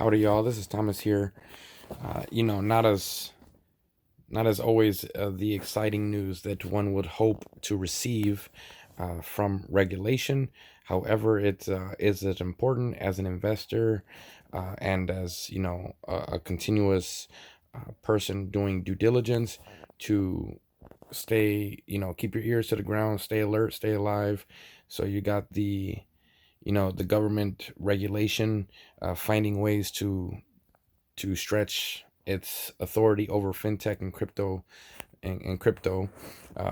Howdy, y'all. This is Thomas here. Not as always the exciting news that one would hope to receive from regulation. However, it is as important as an investor and as a continuous person doing due diligence to stay, keep your ears to the ground, stay alert, stay alive. So you got the government regulation finding ways to stretch its authority over fintech and crypto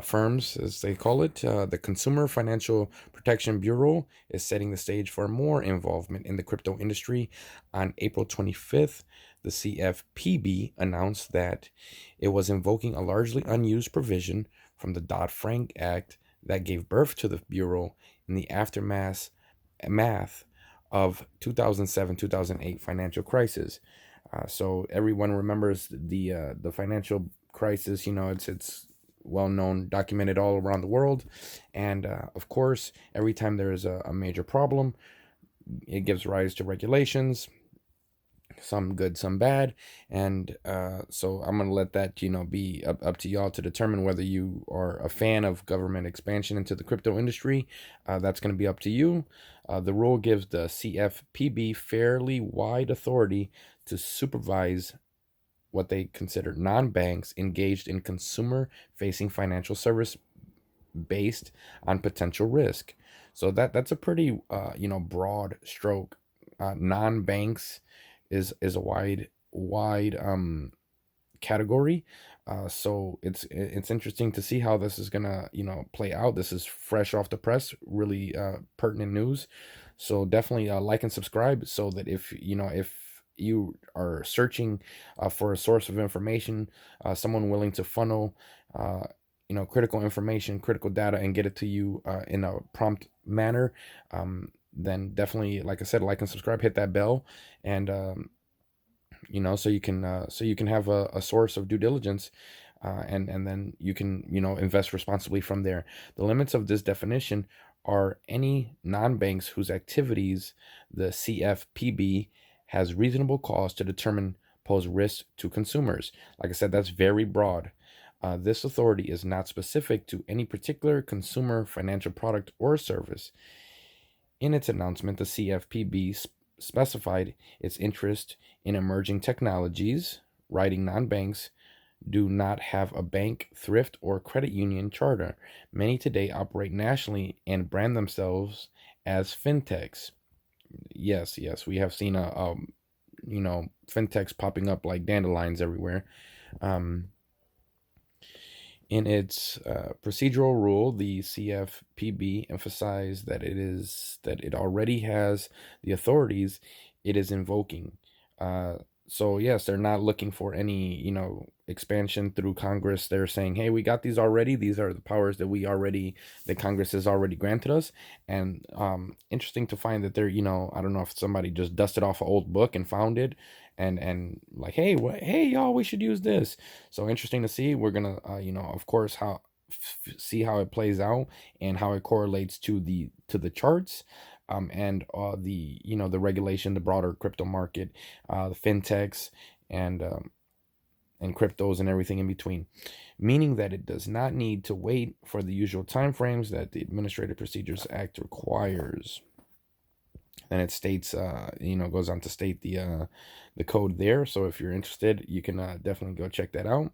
firms, as they call it. The Consumer Financial Protection Bureau is setting the stage for more involvement in the crypto industry. On April 25th, the CFPB announced that it was invoking a largely unused provision from the Dodd-Frank Act that gave birth to the Bureau in the aftermath of 2007-2008 financial crisis. So everyone remembers the financial crisis. It's well known, documented all around the world, and of course, every time there is a major problem, it gives rise to regulations. Some good, some bad, and so I'm gonna let that be up to y'all to determine whether you are a fan of government expansion into the crypto industry. That's gonna be up to you. The rule gives the CFPB fairly wide authority to supervise what they consider non-banks engaged in consumer-facing financial service based on potential risk. So that's a pretty broad stroke. Non-banks is a wide category. So it's interesting to see how this is gonna play out. This is fresh off the press, really pertinent news. So definitely like and subscribe so that if you are searching for a source of information, someone willing to funnel critical information, critical data, and get it to you in a prompt manner, then definitely, like I said, like and subscribe, hit that bell, and so you can have a source of due diligence, and then you can invest responsibly from there. The limits of this definition are any non-banks whose activities the CFPB has reasonable cause to determine pose risk to consumers. Like I said, that's very broad. This authority is not specific to any particular consumer financial product or service. In its announcement, the CFPB specified its interest in emerging technologies, writing non-banks do not have a bank, thrift, or credit union charter. Many today operate nationally and brand themselves as fintechs. Yes, we have seen fintechs popping up like dandelions everywhere. Um, In its procedural rule, the CFPB emphasized that it already has the authorities it is invoking. So yes, they're not looking for any expansion through Congress. They're saying, hey, we got these already. These are the powers that Congress has already granted us. And interesting to find that they're I don't know if somebody just dusted off an old book and found it, and like, hey, hey, y'all, we should use this. So interesting to see. We're gonna, of course, see how it plays out and how it correlates to the charts, and the regulation, the broader crypto market, the fintechs, and cryptos and everything in between, meaning that it does not need to wait for the usual timeframes that the Administrative Procedures Act requires. And it states, goes on to state the code there. So if you're interested, you can definitely go check that out.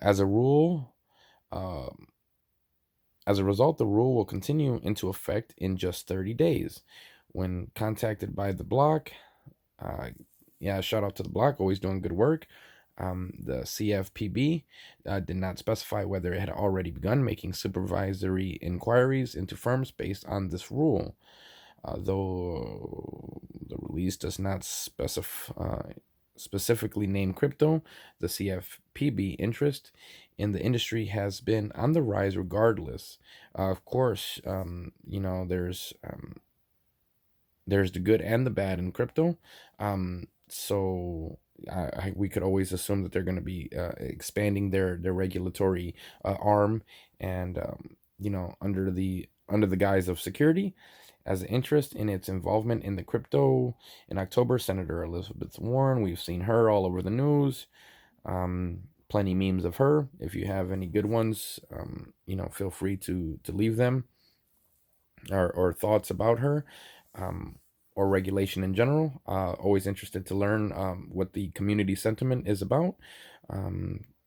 As a rule, as a result, the rule will continue into effect in just 30 days. When contacted by the block, yeah, shout out to the block, always doing good work. The CFPB did not specify whether it had already begun making supervisory inquiries into firms based on this rule. Though the release does not specifically name crypto, the CFPB interest in the industry has been on the rise regardless. Of course, there's the good and the bad in crypto. So we could always assume that they're going to be expanding their regulatory arm, and under the guise of security. as interest in its involvement in the crypto. In October, Senator Elizabeth Warren, we've seen her all over the news. Plenty memes of her. If you have any good ones, feel free to leave them, or thoughts about her, or regulation in general. Always interested to learn what the community sentiment is about.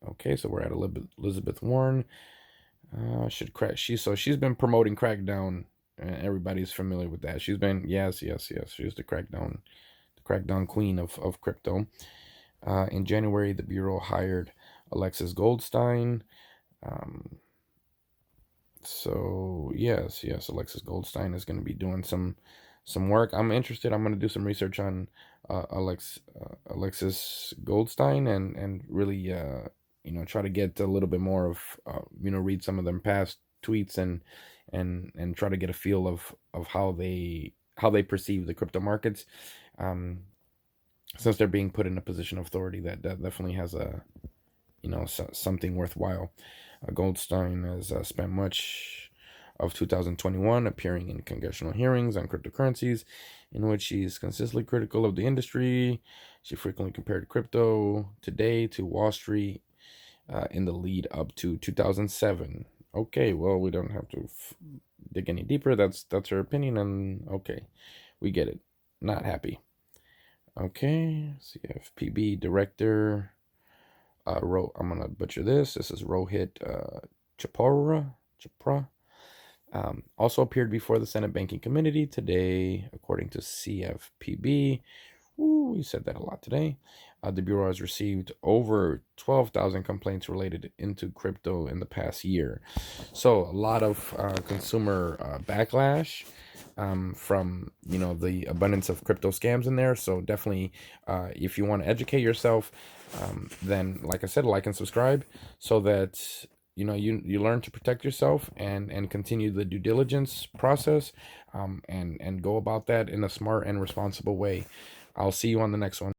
Okay, so we're at Elizabeth Warren. She's been promoting Crackdown. Everybody's familiar with that. She's been yes. She's the Crackdown queen of crypto. In January, the Bureau hired Alexis Goldstein. So yes, Alexis Goldstein is going to be doing some work. I'm interested. I'm going to do some research on Alexis Goldstein, and really try to get a little bit more of read some of them past tweets, and try to get a feel of how they perceive the crypto markets, since they're being put in a position of authority. That definitely has a something worthwhile. Goldstein has spent much of 2021 appearing in congressional hearings on cryptocurrencies, in which she's consistently critical of the industry. She frequently compared crypto today to Wall Street in the lead up to 2007. Okay, well, we don't have to dig any deeper. That's her opinion, and okay, we get it. Not happy. Okay, CFPB director. I'm gonna butcher this. This is Rohit Chopra. Also appeared before the Senate Banking Committee today, according to CFPB. Ooh, we said that a lot today. The Bureau has received over 12,000 complaints related into crypto in the past year. So a lot of consumer backlash from the abundance of crypto scams in there. So definitely, if you want to educate yourself, then like I said, like and subscribe, so that you learn to protect yourself, and continue the due diligence process, and go about that in a smart and responsible way. I'll see you on the next one.